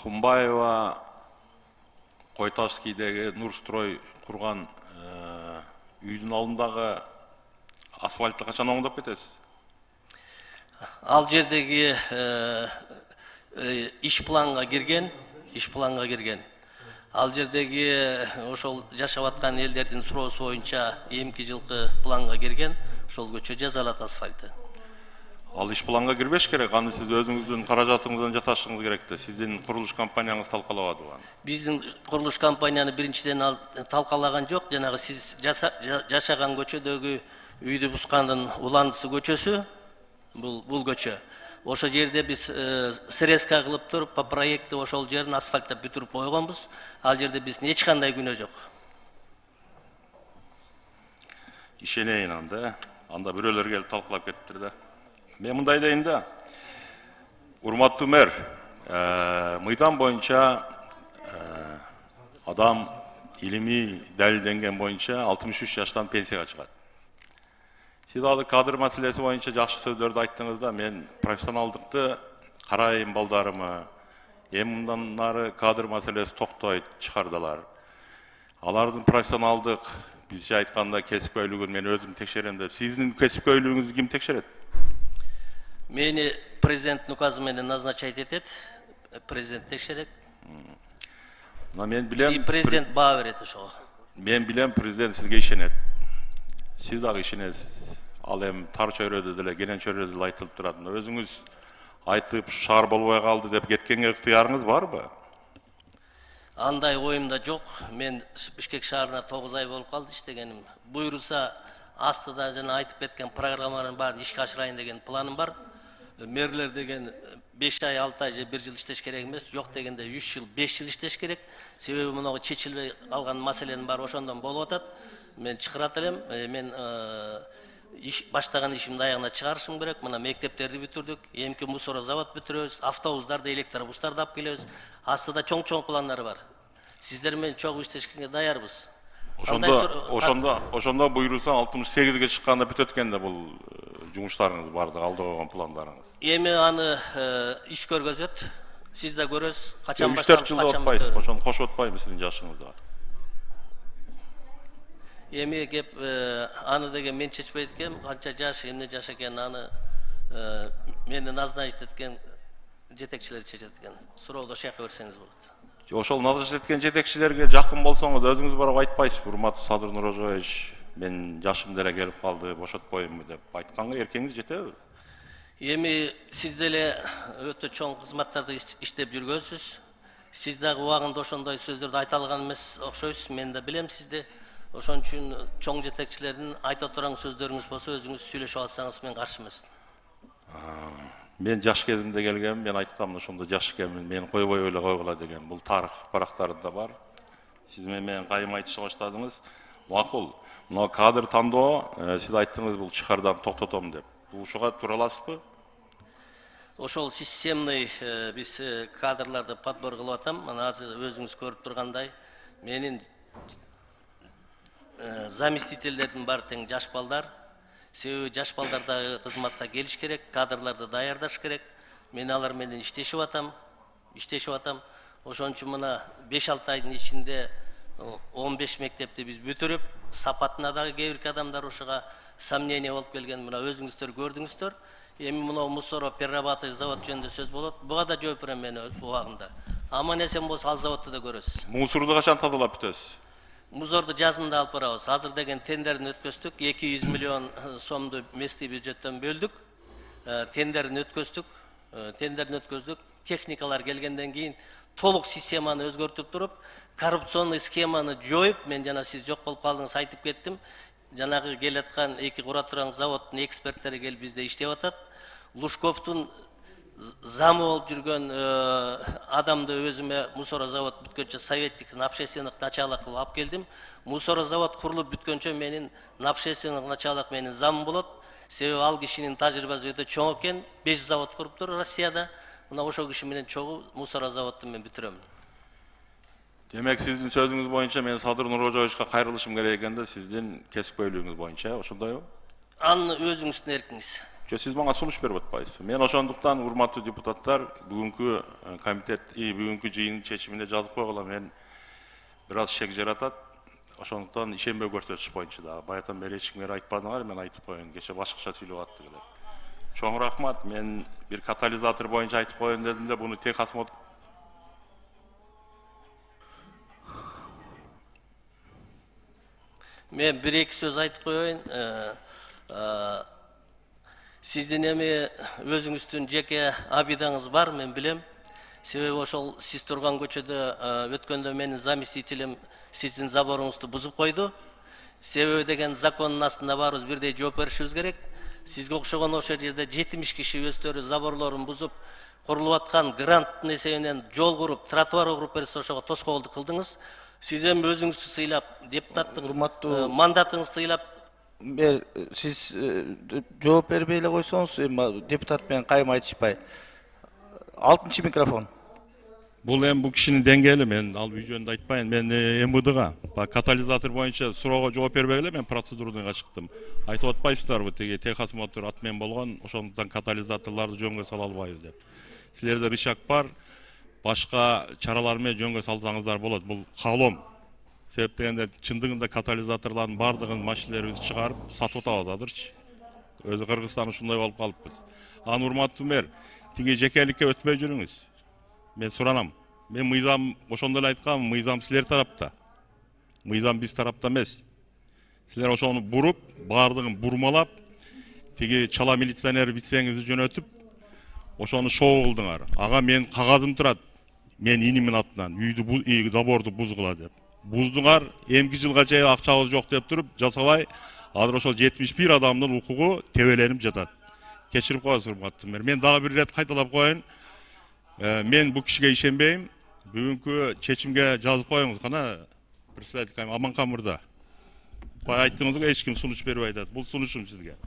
Акунбаева Койтаскийдеги Нурстрой курган үйдүн алдындагы асфальтты качан оңдоп кетесиз? Ал жердеги иш планга кирген. Ал жердеги ошол жашап аткан элдердин суроосу боюнча эмки жылкы планга кирген. Ошол көчө жазалат асфальтты. Ал иш планга кирбеш керек. Аны сиз өзүңүздүн каражатыңыздан жасашыңыз керек да. Сиздин курулуш компанияңыз талкалабадыбы аны? Биздин курулуш компанияны биринчиден талкалаган жок. Жанагы сиз жашаган көчөдөгү үйдү бускандын уландысы көчөсү бул көчө. Ошол жерде биз срезка кылып туруп, по проекту ошол жерин асфальттап бүтүрүп койгонбуз. Ал жерде биздин эч кандай күнөө жок. Ишенейин анда. Анда бирөөлөр келип талкалап кетиптир да. Мен мындай дейин да. Урматтуу мэр, мыйзам боюнча адам илимий далилденген боюнча 63 жаштан пенсияга чыгат. Сиз алы кадр маселеси боюнча жакшы сөздөрдү айттыңыз да, мен профессионалдыкты карайм балдарыма. Эми мындан нары кадр маселеси токтойт, чыгардылар. Алардын профессионалдык, бизче айтканда кесипкөйлүгүн мен өзүм текшерем деп. Сиздин кесипкөйлүгүңүздү ким текшерет? Мени президенттин указы менен назначать этет. Президент текшерет. Мен билем. И президент баа берет ошого. Мен билем, президент сизге ишенет. Сиз дагы ишенесиз. Ал эми тар чөйрөдө деле, кенен чөйрөдө деле айтылып турат. Өзүңүз айтып шаар болбой калды деп кеткенге ыктыярыңыз барбы? Андай оюмда жок. Мен Бишкек шаарына 9 ай болуп калды иштегеним. Буйруса астыда жана айтып кеткен программанын баарын ишке ашырайын деген планым бар. Мэрлер деген 5 ай, 6 ай же 1 жыл иштеш керек эмес. Жок дегенде 3 жыл, 5 жыл иштеш керек. Себеби мунуга чечилбей калган маселенин баары ошондон болуп атат. Мен чыгарат элем. Мен баштаган ишимди аягына чыгарышым керек. Мына мектептерди бүтүрдүк. Эмки мусора завод бүтүрөбүз. Автобустарды, электробустарды алып келебиз. Астыда чоң пландар бар. Сиздер менен чогуу иштешкенге даярбыз. Ошондо буйруса 68ге чыкканда бүтөт экен да бул жумуштарыңыз барды, алда койгон пландарыңыз. Эми аны иш көргөзөт. Сиз да көрөсүз. Качан башталып, 3-4 жылда отпайсыз. Ошону кошуп отпайбы сиздин жашыңызга? Эми кеп аны деген мен чечпейт экем. Канча жаш, эмне жаш экенин аны мени назначить эткен жетекчилер чечет экен. Суроодо ошол жака берсеңиз болот. Ошол назначить эткен жетекчилерге жакын болсоңуз өзүңүз барып айтпайсыз. Урматтуу Садыр Нурожоевич, мен жашым деле келип калды, бошотпоймунбу деп айтканга эркеңиз жетеби? Эми сиз деле өтө чоң кызматтарды иштеп жүргөнсүз. Сиз дагы убагында ошондой сөздөрдү айта алган эмес окшойсуз. Мен да билем сизди. Ошон үчүн чоң жетекчилердин айта турган сөздөрүңүз болсо өзүңүз сүйлөшүп алсаңыз мен каршы эмесмин. Мен жаш кезимде келгем, мен айткам ошондо жаш экенмин, мени койбой эле койгула деген. Бул тарых барактарында бар. Сиз менен кайым айтышка баштадыңыз. Макул. Мына кадр тандоо, сиз айттыңыз бул чыгардан токтотом деп. Бул ушуга тура аласызбы? Ошол системный биз кадрларды подбор кылып атам. Мына азыр өзүңүз көрүп тургандай, менин заместительдердин баары тең жаш балдар. Себеби жаш балдар дагы кызматка келиш керек, кадрларды даярдаш керек. Мен алар менен иштешип атам. Ошон үчүн мына 5-6 айдын ичинде 15 мектепти биз бүтүрүп, сапатына дагы кээ бир адамдар ушуга сомнение болуп келген. Мына өзүңүздөр көрдүңүздөр. Эми мына мусоро перерабатывающий завод жөнүндө сөз болот. Буга да жооп берем мен убагында. Аман эсен болсо ал заводду да көрөсүз. Мусорду качан тазалап бүтөсүз? Мусорду жазында алып барабыз. Азыр деген тендерин өткөздүк. 200 миллион сомду местный бюджеттен бөлдүк. Тендерин өткөздүк. Техникалар келгенден кийин толук системаны өзгөртүп туруп, коррупционный схеманы жоюп, мен жана сиз жок болуп калдыңыз айтып кеттим. Жанагы келаткан эки кура турган заводдун эксперттери келип бизде иштеп атат. Лужковдун замы болуп жүргөн адамды өзүмө мусорозавод бүткөнчө советник на общественных началах кылып алып келдим. Мусорозавод курулуп бүткөнчө менин на общественных началах менин замым болот. Себеби ал кишинин тажрыйбасы өтө чоң экен. 5 завод куруптур Россияда. Мына ошол киши менен чогуу мусорозаводду мен бүтүрөм. Демек сиздин сөзүңүз боюнча мен Садыр Нурожоевичке кайрылышым керек экен да, сиздин кесипкөйлүгүңүз боюнча, ошондойбу? Аны өзүңүздүн эркиңиз. Siz bana sunuş berip atpayсыз. Men ошондуктан урматтуу депутаттар бүгүнкү комитет бүгүнкү жыйын чечимине жазып койгула мен бир аз шек жаратат. Ошондуктан ишенбөө көрсөтүш боюнча да баятан бери эч кимге айтпадыңар, мен айтып коеюн. Кече башкача сүйлөп аттыгылар. Чоң рахмат. Мен бир катализатор боюнча айтып коеюн дедим да буну техосмотр Мен bir-iki söz айтып коеюн. Сиздин эми өзүңүздүн жеке абидаңыз бар, мен билем. Себеби ошол сиз турган көчөдө өткөндө менин заместителим сиздин заборуңузду бузуп койду. Себеби деген закондун астында баарыбыз бирдей жооп беришибиз керек. Сизге окшогон ошол жерде 70 киши өздөрү заборлорун бузуп, курулуп аткан гранттын эсебинен жол куруп, тротуар куруп берсе ошого тоскоолдук кылдыңыз. Сиз эми өзүңүздү сыйлап, депутаттык мандатыңызды сыйлап, Siz жооп бербей эле койсоңуз, депутат менен кайым айтышпай. 6-cı mikrofon. Бул эми бул кишинин деңгээли, мен ал үй жөнүндө айтпайын. Мен МВДга катализатор боюнча суроого жооп бербей эле мен процедурага чыктым. Айтып атпайсыздарбы, теги техосмотр атмен болгон, ошондуктан катализаторлорду жөнгө сала албайбыз деп. Силерде рычаг бар, башка чаралар менен жөнгө салсаңыздар болот. Бул каалоом. Себеп дегенде чындыгында катализаторлардын бардыгын машиналарыбыз чыгарып сатып атабыз азырчы. Өзү Кыргызстан ушундай болуп калыппыз. Анан урматтуу мэр, тиги жекеликке өтпөй жүрүңүз. Мен суранам. Мен мыйзам ошондо эле айткам, мыйзам силер тарапта. Мыйзам биз тарапта эмес. Силер ошону буруп, бардыгын бурмалап, тиги чала милиционер битсеңизди жөнөтүп, ошону шоу кылдыңар. Ага мен кагазым турат. Мен инимин атынан үйдү заборду бузгула деп. Буздуңар, эмки жылга чейин акчабыз жок деп туруп, жасабай, азыр ошол 71 адамдын укугу тебеленип жатат. Кечирип коесуз урматтуу мэр. Мен дагы бир ирет кайталап коеюн. Мен бул кишиге ишенбейм. Бүгүнкү чечимге жазып коюңуз кана. Председатель Аманкан мырза. Айттыңыз го эч ким сунуш бербей атат. Бул сунушум сизге.